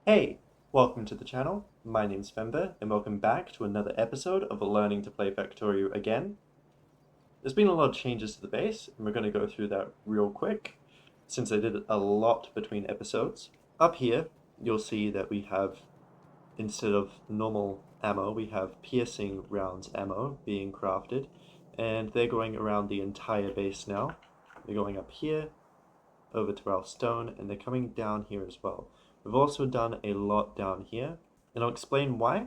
Hey, welcome to the channel. My name's Fember, and welcome back to another episode of Learning to Play Factorio again. There's been a lot of changes to the base, and we're going to go through that real quick, since I did a lot between episodes. Up here, you'll see that we have, instead of normal ammo, we have piercing rounds ammo being crafted, and they're going around the entire base now. They're going up here, over to our stone, and they're coming down here as well. We've also done a lot down here, and I'll explain why.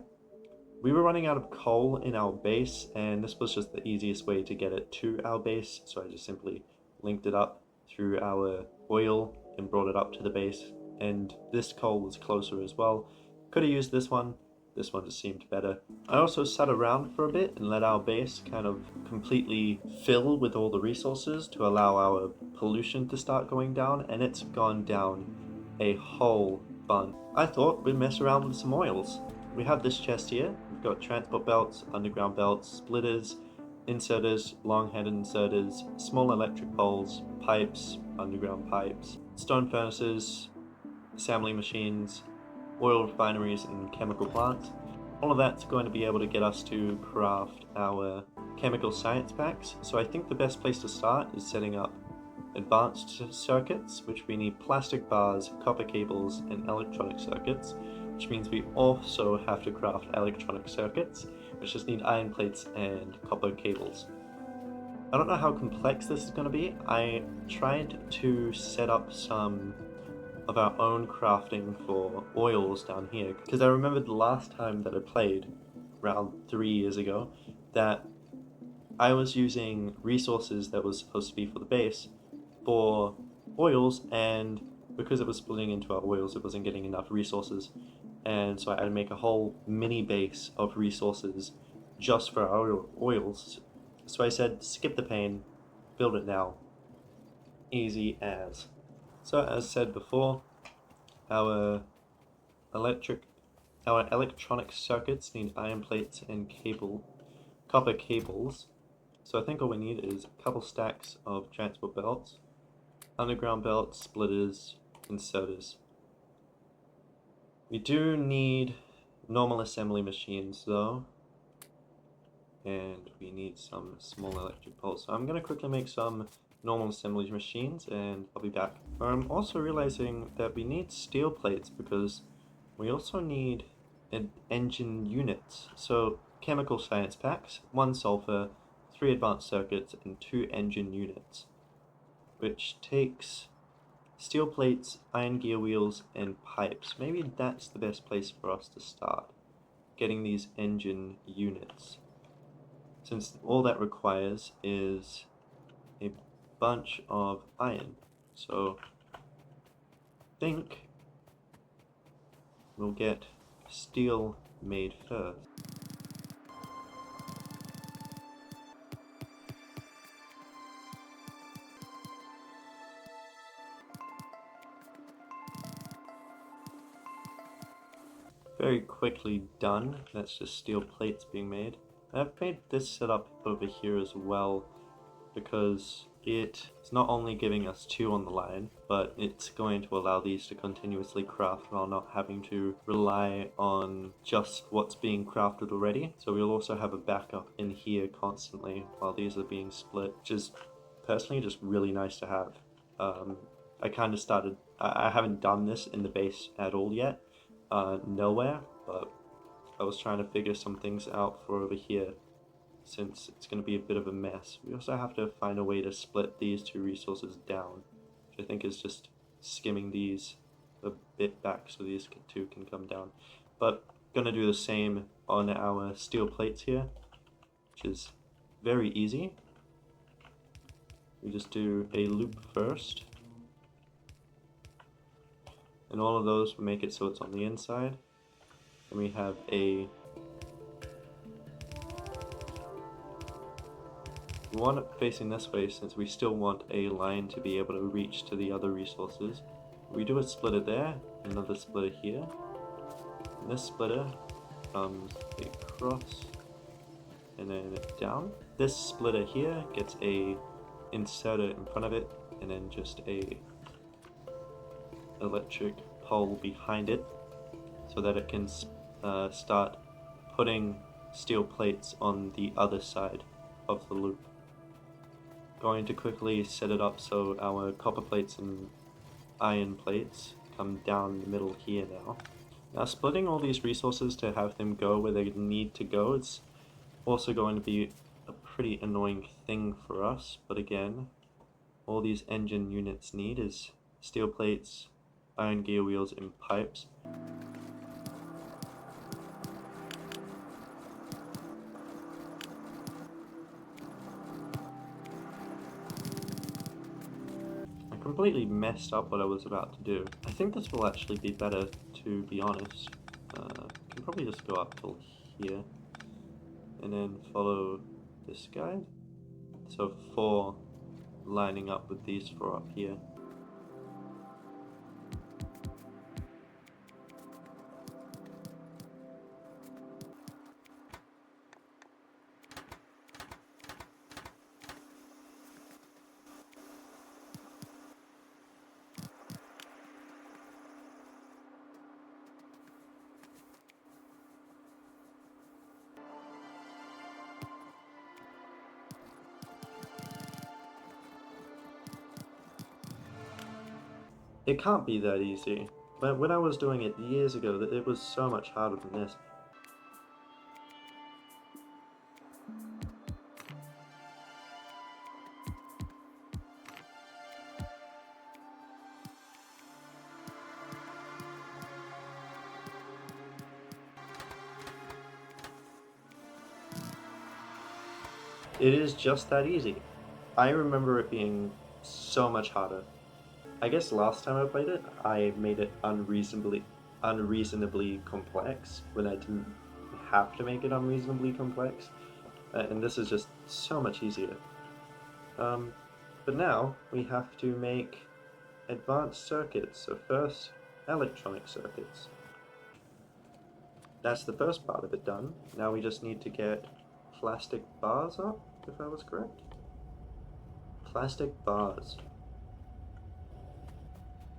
We were running out of coal in our base, and this was just the easiest way to get it to our base, so I just simply linked it up through our oil and brought it up to the base, and this coal was closer as well. Could have used this one just seemed better. I also sat around for a bit and let our base kind of completely fill with all the resources to allow our pollution to start going down, and it's gone down a whole bunch. I thought we'd mess around with some oils. We have this chest here. We've got transport belts, underground belts, splitters, inserters, long-headed inserters, small electric poles, pipes, underground pipes, stone furnaces, assembly machines, oil refineries and chemical plants. All of that's going to be able to get us to craft our chemical science packs. So I think the best place to start is setting up advanced circuits, which we need plastic bars, copper cables, and electronic circuits, which means we also have to craft electronic circuits, which just need iron plates and copper cables. I don't know how complex this is going to be. I tried to set up some of our own crafting for oils down here, because I remembered the last time that I played, around 3 years ago, that I was using resources that was supposed to be for the base for oils, and because it was splitting into our oils, it wasn't getting enough resources, and so I had to make a whole mini base of resources just for our oils. So I said, skip the pain, build it now. Easy as. So as said before, our electronic circuits need iron plates and copper cables. So I think all we need is a couple stacks of transport belts, underground belts, splitters, inserters. We do need normal assembly machines though, and we need some small electric poles. So I'm going to quickly make some normal assembly machines and I'll be back. I'm also realizing that we need steel plates because we also need engine units. So chemical science packs, 1 sulfur, 3 advanced circuits, and 2 engine units, which takes steel plates, iron gear wheels, and pipes. Maybe that's the best place for us to start, getting these engine units, since all that requires is a bunch of iron. So I think we'll get steel made first. Very quickly done. That's just steel plates being made. I've made this setup over here as well because it's not only giving us 2 on the line, but it's going to allow these to continuously craft while not having to rely on just what's being crafted already. So we'll also have a backup in here constantly while these are being split, which is personally just really nice to have. I kind of started, I haven't done this in the base at all yet, nowhere, but I was trying to figure some things out for over here, since it's going to be a bit of a mess. We also have to find a way to split these 2 resources down, which I think is just skimming these a bit back so these 2 can come down. But going to do the same on our steel plates here, which is very easy. We just do a loop first, and all of those will make it so it's on the inside. And we have we want it facing this way since we still want a line to be able to reach to the other resources. We do a splitter there, another splitter here, and this splitter comes across and then down. This splitter here gets a inserter in front of it and then just a electric pole behind it, so that it can start putting steel plates on the other side of the loop. Going to quickly set it up so our copper plates and iron plates come down the middle here now. Now splitting all these resources to have them go where they need to go is also going to be a pretty annoying thing for us, but again, all these engine units need is steel plates, iron gear wheels, and pipes. I completely messed up what I was about to do. I think this will actually be better, to be honest. I can probably just go up till here, and then follow this guide. So 4 lining up with these 4 up here. It can't be that easy, but when I was doing it years ago, it was so much harder than this. It is just that easy. I remember it being so much harder. I guess last time I played it, I made it unreasonably complex when I didn't have to make it unreasonably complex, and this is just so much easier. But now we have to make advanced circuits. So first, electronic circuits. That's the first part of it done. Now we just need to get plastic bars up, if I was correct. Plastic bars.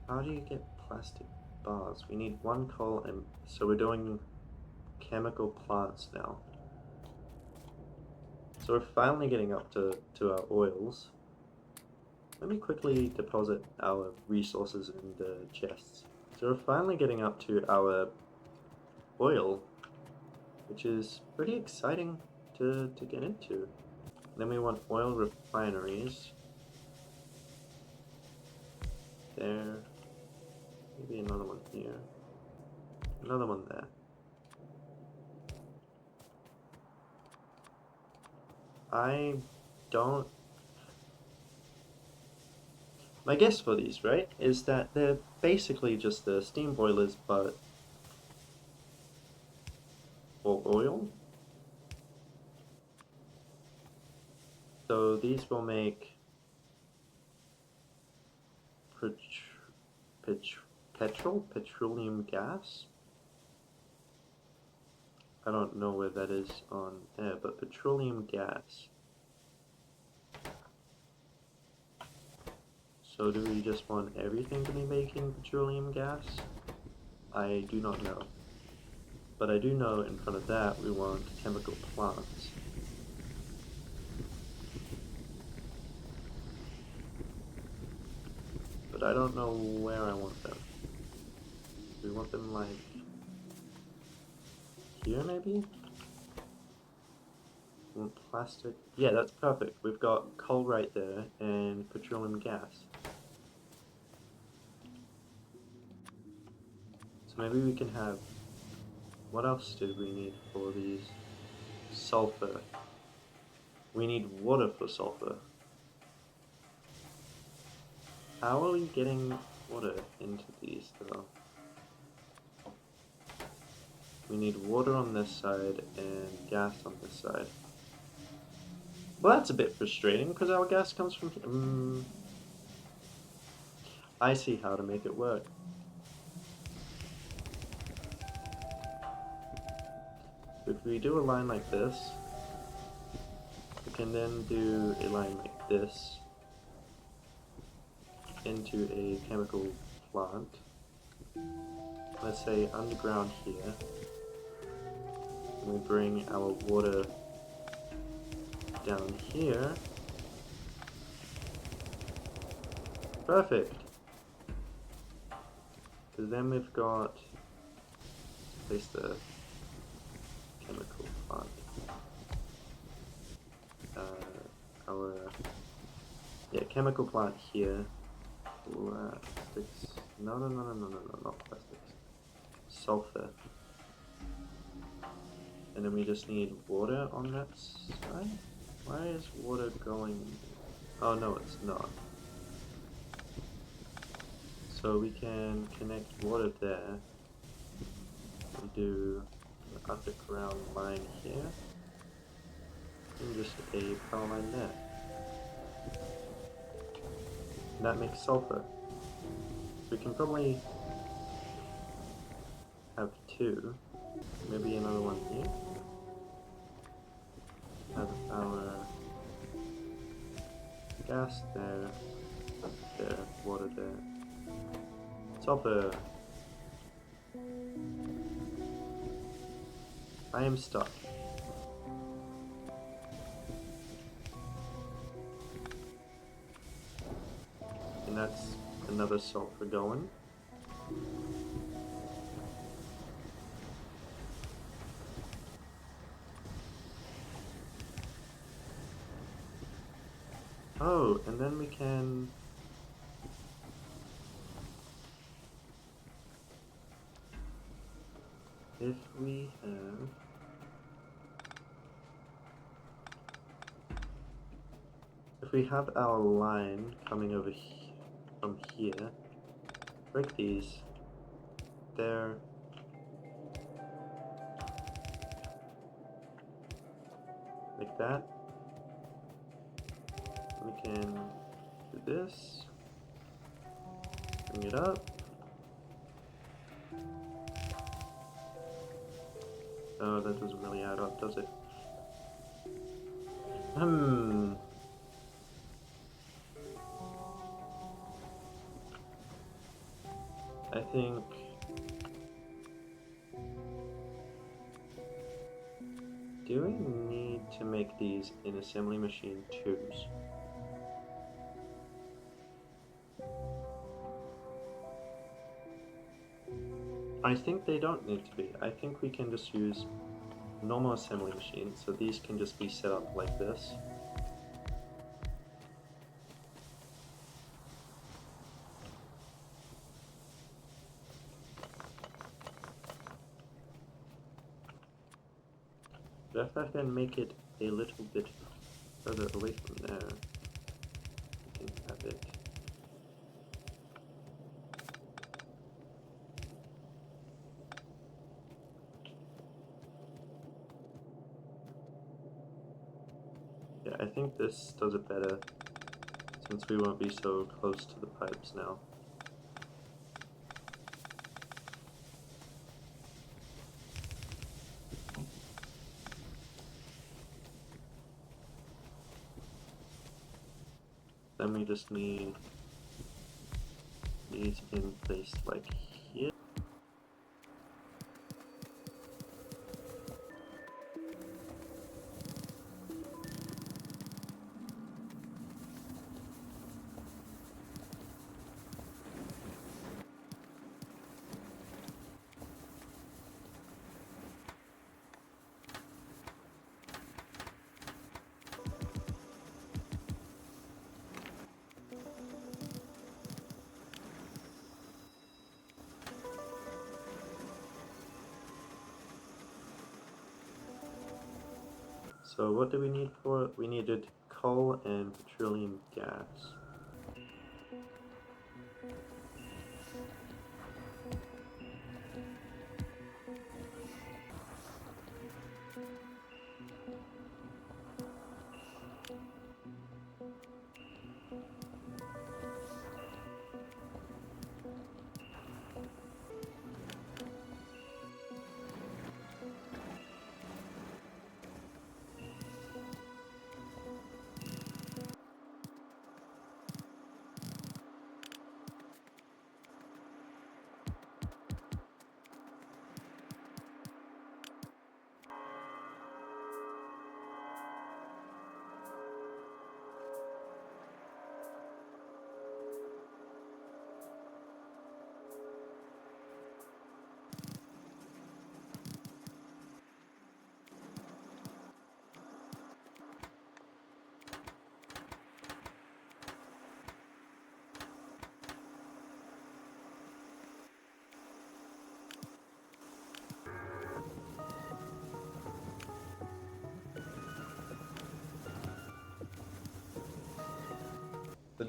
How do you get plastic bars? We need 1 coal, and so we're doing chemical plants now. So we're finally getting up to our oils. Let me quickly deposit our resources in the chests. So we're finally getting up to our oil, which is pretty exciting to get into. Then we want oil refineries. There. Maybe another one here. Another one there. I don't... My guess for these, right, is that they're basically just the steam boilers, but for oil. So these will make petroleum gas. I don't know where that is on there, but petroleum gas. So do we just want everything to be making petroleum gas? I do not know. But I do know in front of that we want chemical plants. But I don't know where I want them. Do we want them like here maybe? We want plastic. Yeah, that's perfect. We've got coal right there and petroleum gas. So maybe we can have... What else did we need for these? Sulfur. We need water for sulfur. How are we getting water into these though? We need water on this side and gas on this side. Well, that's a bit frustrating because our gas comes from here. I see how to make it work. If we do a line like this, we can then do a line like this into a chemical plant. let's say underground here, and we bring our water down here. Perfect! Because then we've got, place the chemical plant. Our chemical plant here. Plastics. No, not plastics. Sulfur. And then we just need water on that side. Why is water going? Oh no, it's not. So we can connect water there. We do an underground line here. And just a power line there. And that makes sulfur. We can probably have two. Maybe another one here. Have our gas there, water there. Sulfur. I am stuck. And that's another sulfur going. Oh, and then we can... If we have... If we have our line coming over from here, break these, there, like that. We can do this, bring it up. Oh, that doesn't really add up, does it? I think... Do we need to make these in assembly machine 2s? I think they don't need to be. I think we can just use normal assembly machines, so these can just be set up like this. But if I can make it a little bit further away from there, we can have it. Yeah, I think this does it better, since we won't be so close to the pipes now. Then we just need these in place like here. So what do we need for it? We needed coal and petroleum gas.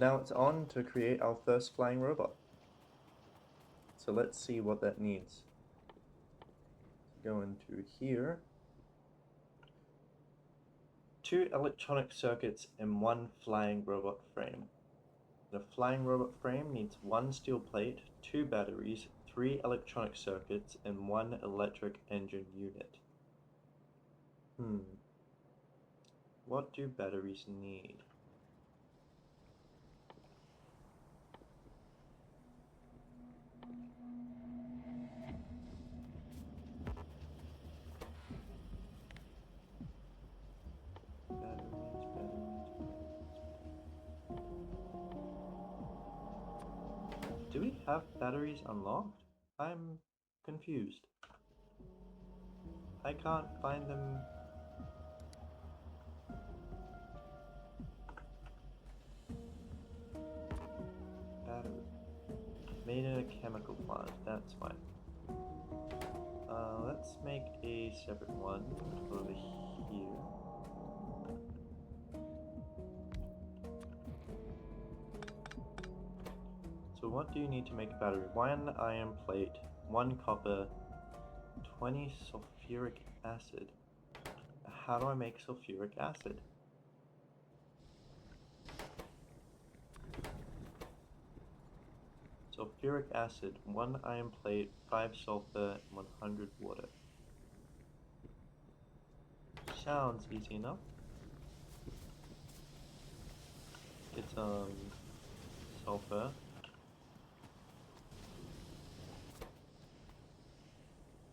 now it's on to create our first flying robot. So let's see what that needs. Go into here. 2 electronic circuits and 1 flying robot frame. The flying robot frame needs 1 steel plate, 2 batteries, 3 electronic circuits, and 1 electric engine unit. What do batteries need? Do we have batteries unlocked? I'm confused. I can't find them. Battery. Made in a chemical plant, that's fine. Let's make a separate one over here. So what do you need to make a battery? 1 iron plate, 1 copper, 20 sulfuric acid. How do I make sulfuric acid? Sulfuric acid, 1 iron plate, 5 sulfur, 100 water. Sounds easy enough. It's sulfur.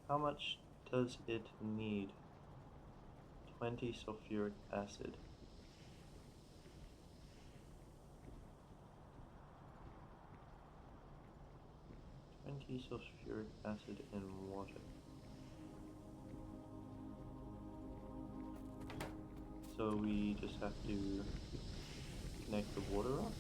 How much does it need? 20 sulfuric acid. Sulfuric acid and water. So we just have to connect the water up.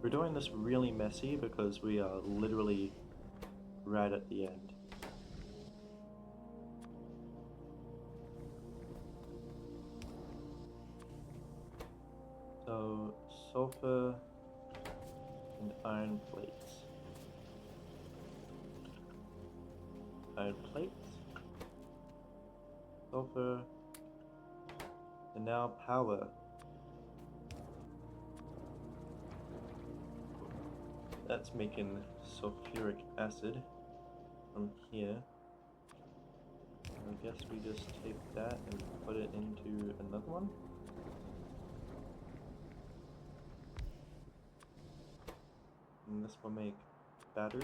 We're doing this really messy because we are literally right at the end. So, sulfur and iron plates. Iron plates, sulfur, and now power. That's making sulfuric acid from here. I guess we just take that and put it into another one. And this will make batteries.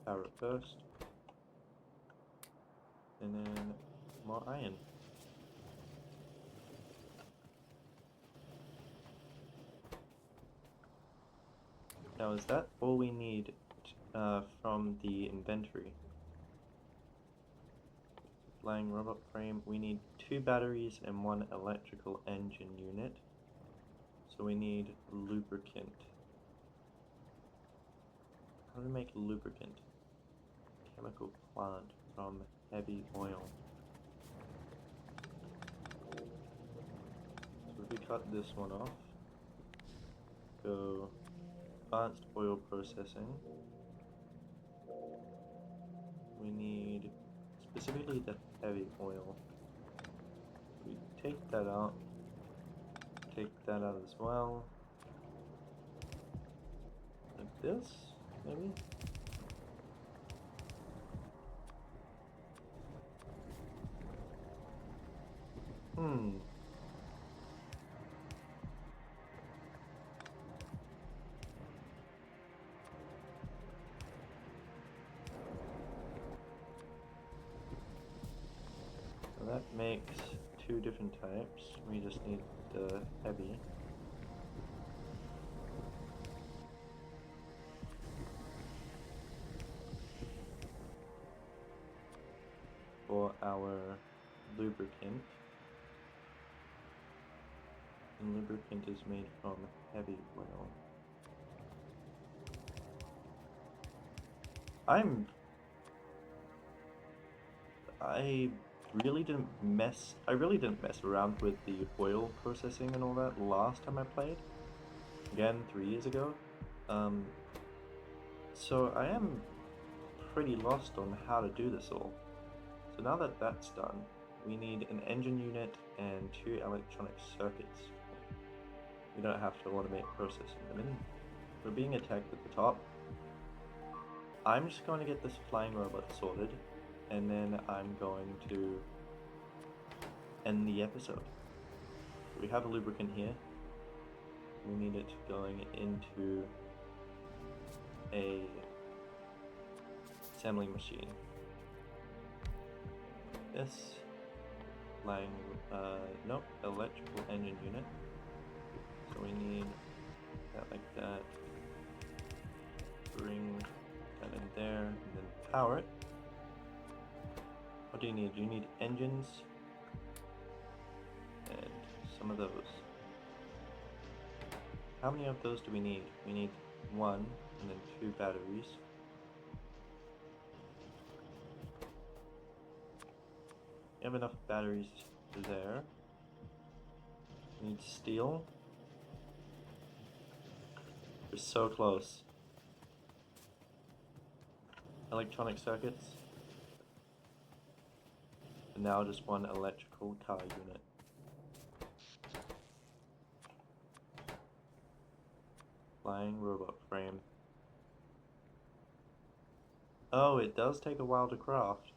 Power it first. And then more iron. Now is that all we need from the inventory? Flying robot frame, we need 2 batteries and 1 electrical engine unit. So we need lubricant. How do we make lubricant? Chemical plant from heavy oil. So if we cut this one off, go advanced oil processing. We need specifically the heavy oil. We take that out. Take that out as well. Like this, maybe? So that makes 2 different types. We just need the heavy. our lubricant. And lubricant is made from heavy oil. I really didn't mess around with the oil processing and all that last time I played. Again, 3 years ago. So I am pretty lost on how to do this all. So now that that's done, we need an engine unit and 2 electronic circuits. We don't have to automate processing them in. We're being attacked at the top. I'm just going to get this flying robot sorted, and then I'm going to end the episode. We have a lubricant here. We need it going into a assembling machine. This nope, electrical engine unit. So we need that like that. Bring that in there, and then power it. What do you need? You need engines and some of those. How many of those do we need? We need 1 and then 2 batteries. We have enough batteries there. We need steel. We're so close. Electronic circuits. And now just 1 electrical car unit. Flying robot frame. Oh, it does take a while to craft.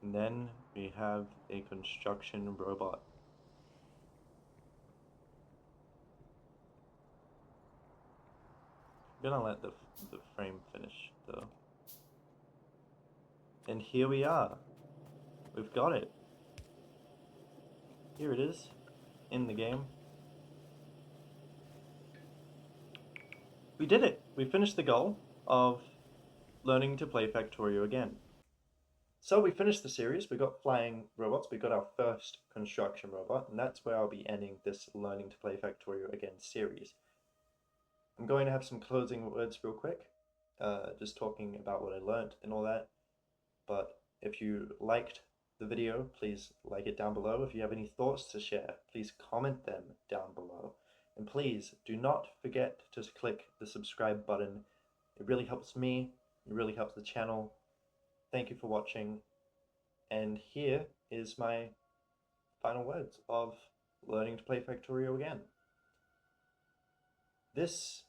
And then we have a construction robot. I'm gonna let the frame finish though. And here we are. We've got it. Here it is, in the game. We did it! We finished the goal of learning to play Factorio again. So we finished the series, we got flying robots, we got our first construction robot, and that's where I'll be ending this Learning to Play Factorio Again series. I'm going to have some closing words real quick, just talking about what I learned and all that. But if you liked the video, please like it down below. If you have any thoughts to share, please comment them down below. And please do not forget to click the subscribe button. It really helps me, it really helps the channel. Thank you for watching. And here is my final words of learning to play Factorio again. This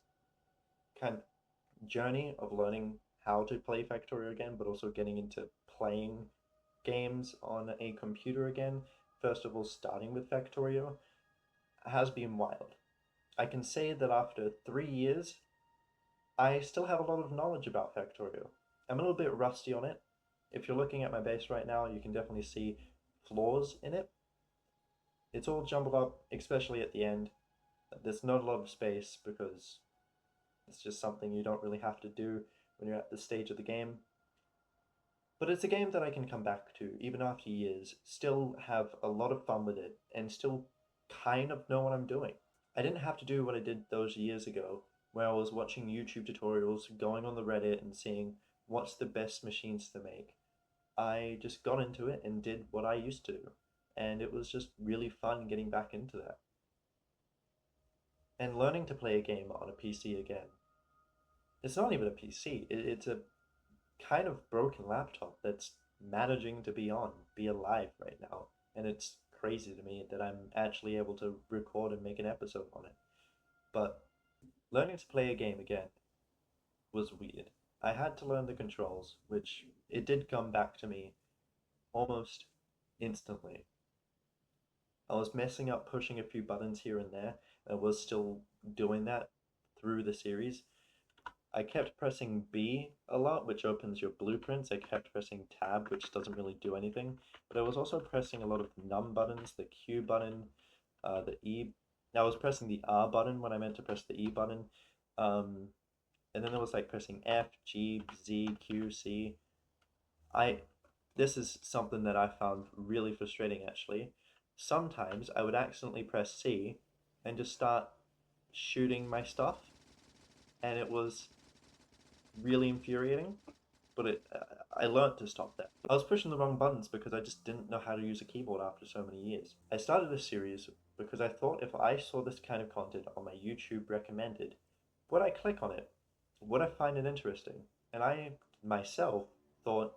kind of journey of learning how to play Factorio again, but also getting into playing games on a computer again, first of all starting with Factorio, has been wild. I can say that after 3 years, I still have a lot of knowledge about Factorio. I'm a little bit rusty on it. If you're looking at my base right now, you can definitely see flaws in it. It's all jumbled up, especially at the end. There's not a lot of space because it's just something you don't really have to do when you're at this stage of the game. But it's a game that I can come back to, even after years, still have a lot of fun with it, and still kind of know what I'm doing. I didn't have to do what I did those years ago, where I was watching YouTube tutorials, going on the Reddit and seeing what's the best machines to make. I just got into it and did what I used to, and it was just really fun getting back into that. And learning to play a game on a PC again. It's not even a PC, it's a kind of broken laptop that's managing to be alive right now. And it's crazy to me that I'm actually able to record and make an episode on it. But learning to play a game again was weird. I had to learn the controls, which it did come back to me almost instantly. I was messing up pushing a few buttons here and there. I was still doing that through the series. I kept pressing B a lot, which opens your blueprints. I kept pressing tab, which doesn't really do anything. But I was also pressing a lot of num buttons, the Q button, the E. I was pressing the R button when I meant to press the E button. And then there was like pressing F, G, Z, Q, C. I this is something that I found really frustrating actually. Sometimes I would accidentally press C and just start shooting my stuff, and it was really infuriating. But I learned to stop that. I was pushing the wrong buttons because I just didn't know how to use a keyboard after so many years. I started this series because I thought if I saw this kind of content on my YouTube recommended, would I click on it? Would I find it interesting? And I myself thought,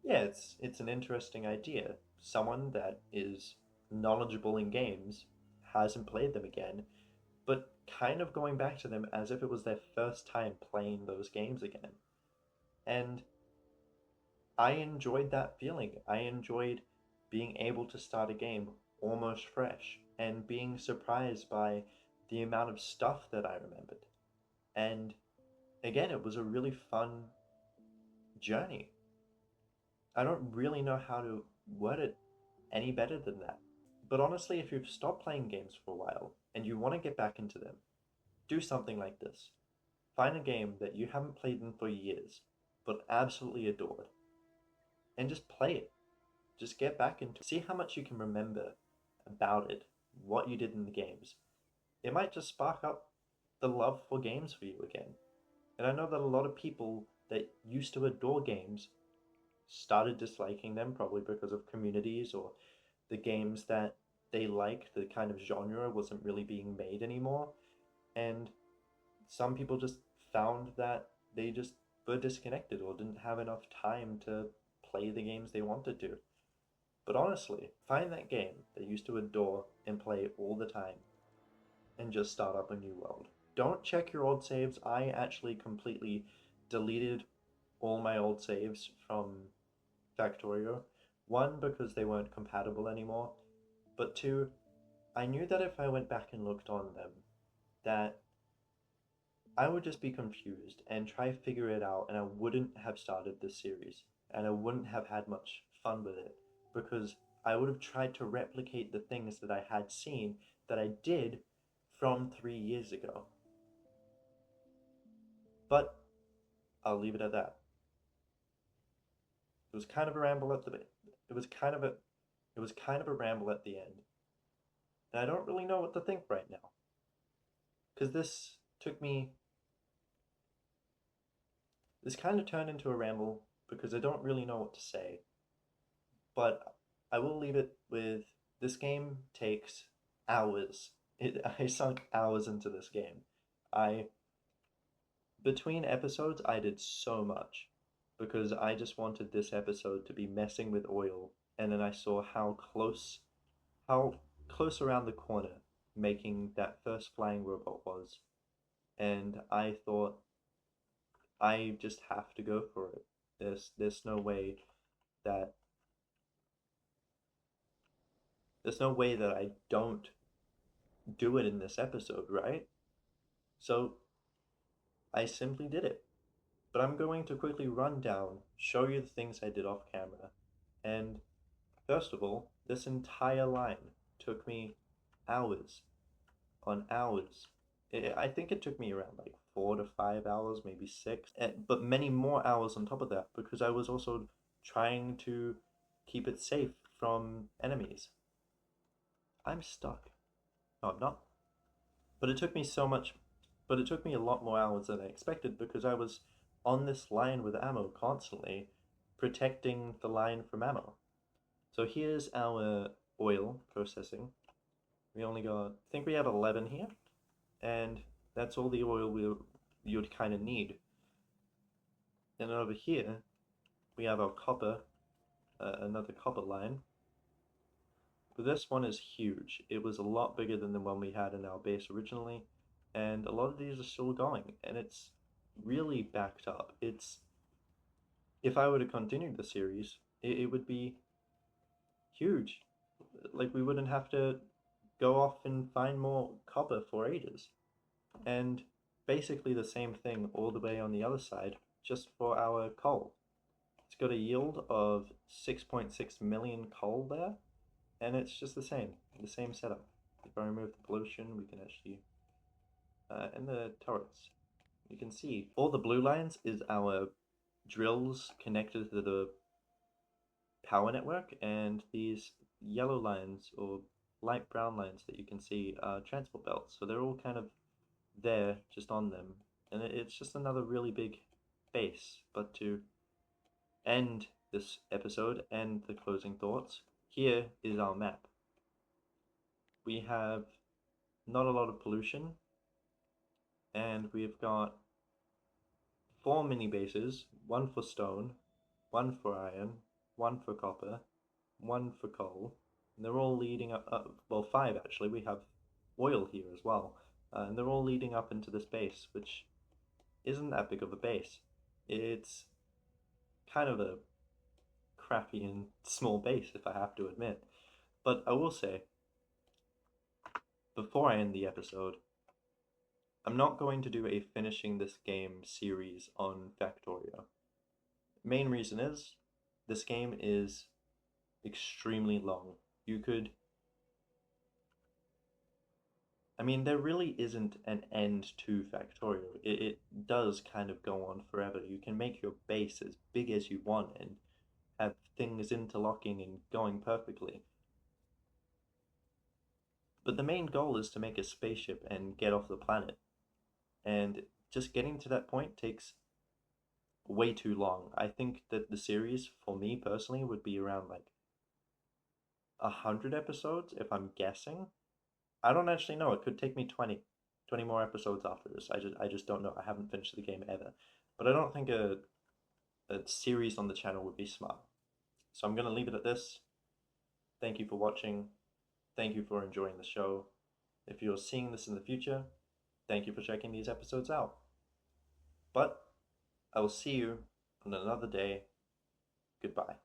yeah, it's an interesting idea. Someone that is knowledgeable in games hasn't played them again, but kind of going back to them as if it was their first time playing those games again. And I enjoyed that feeling. I enjoyed being able to start a game almost fresh and being surprised by the amount of stuff that I remembered. And again, it was a really fun journey. I don't really know how to word it any better than that. But honestly, if you've stopped playing games for a while and you want to get back into them, do something like this. Find a game that you haven't played in for years, but absolutely adored, and just play it. Just get back into it. See how much you can remember about it, what you did in the games. It might just spark up the love for games for you again. And I know that a lot of people that used to adore games started disliking them, probably because of communities or the games that they liked, the kind of genre wasn't really being made anymore. And some people just found that they just were disconnected or didn't have enough time to play the games they wanted to. But honestly, find that game that you used to adore and play all the time and just start up a new world. Don't check your old saves. I actually completely deleted all my old saves from Factorio. One, because they weren't compatible anymore, but two, I knew that if I went back and looked on them, that I would just be confused and try to figure it out, and I wouldn't have started this series, and I wouldn't have had much fun with it, because I would have tried to replicate the things that I had seen that I did from 3 years ago. But I'll leave it at that. It was kind of a ramble at the it was kind of a it was kind of a ramble at the end. And I don't really know what to think right now. Because this kind of turned into a ramble because I don't really know what to say. But I will leave it with this game takes hours. I sunk hours into this game. I Between episodes I did so much because I just wanted this episode to be messing with oil, and then I saw how close around the corner making that first flying robot was, and I thought I just have to go for it. There's no way that there's no way that I don't do it in this episode, right? So I simply did it. But I'm going to quickly run down, show you the things I did off camera. And first of all, this entire line took me hours on hours. I think it took me around like 4 to 5 hours, maybe six, but many more hours on top of that because I was also trying to keep it safe from enemies. I'm stuck. No, I'm not. But it took me so much, but it took me a lot more hours than I expected because I was on this line with ammo constantly, protecting the line from ammo. So here's our oil processing. We only got, I think we have 11 here, and that's all the oil you'd kind of need. And over here, we have our copper, another copper line. But this one is huge. It was a lot bigger than the one we had in our base originally, and a lot of these are still going, and it's really backed up. If I were to continue the series, it would be huge. Like, we wouldn't have to go off and find more copper for ages. And basically the same thing all the way on the other side, just for our coal. It's got a yield of 6.6 million coal there, and it's just the same setup. If I remove the pollution, we can actually, and the turrets, you can see all the blue lines is our drills connected to the power network, and these yellow lines or light brown lines that you can see are transport belts. So they're all kind of there just on them. And it's just another really big base. But to end this episode and the closing thoughts, here is our map. We have not a lot of pollution, and we've got 4 mini bases, one for stone, one for iron, one for copper, one for coal, and they're all leading up, well, 5 actually. We have oil here as well, and they're all leading up into this base, which isn't that big of a base. It's kind of a crappy and small base, if I have to admit. But I will say, before I end the episode, I'm not going to do a finishing this game series on Factorio. Main reason is, this game is extremely long. I mean, there really isn't an end to Factorio. It does kind of go on forever. You can make your base as big as you want and have things interlocking and going perfectly. But the main goal is to make a spaceship and get off the planet. And just getting to that point takes way too long. I think that the series, for me personally, would be around like 100 episodes, if I'm guessing. I don't actually know. It could take me 20 more episodes after this. I just don't know. I haven't finished the game ever. But I don't think a series on the channel would be smart. So I'm going to leave it at this. Thank you for watching. Thank you for enjoying the show. If you're seeing this in the future, thank you for checking these episodes out. But I will see you on another day. Goodbye.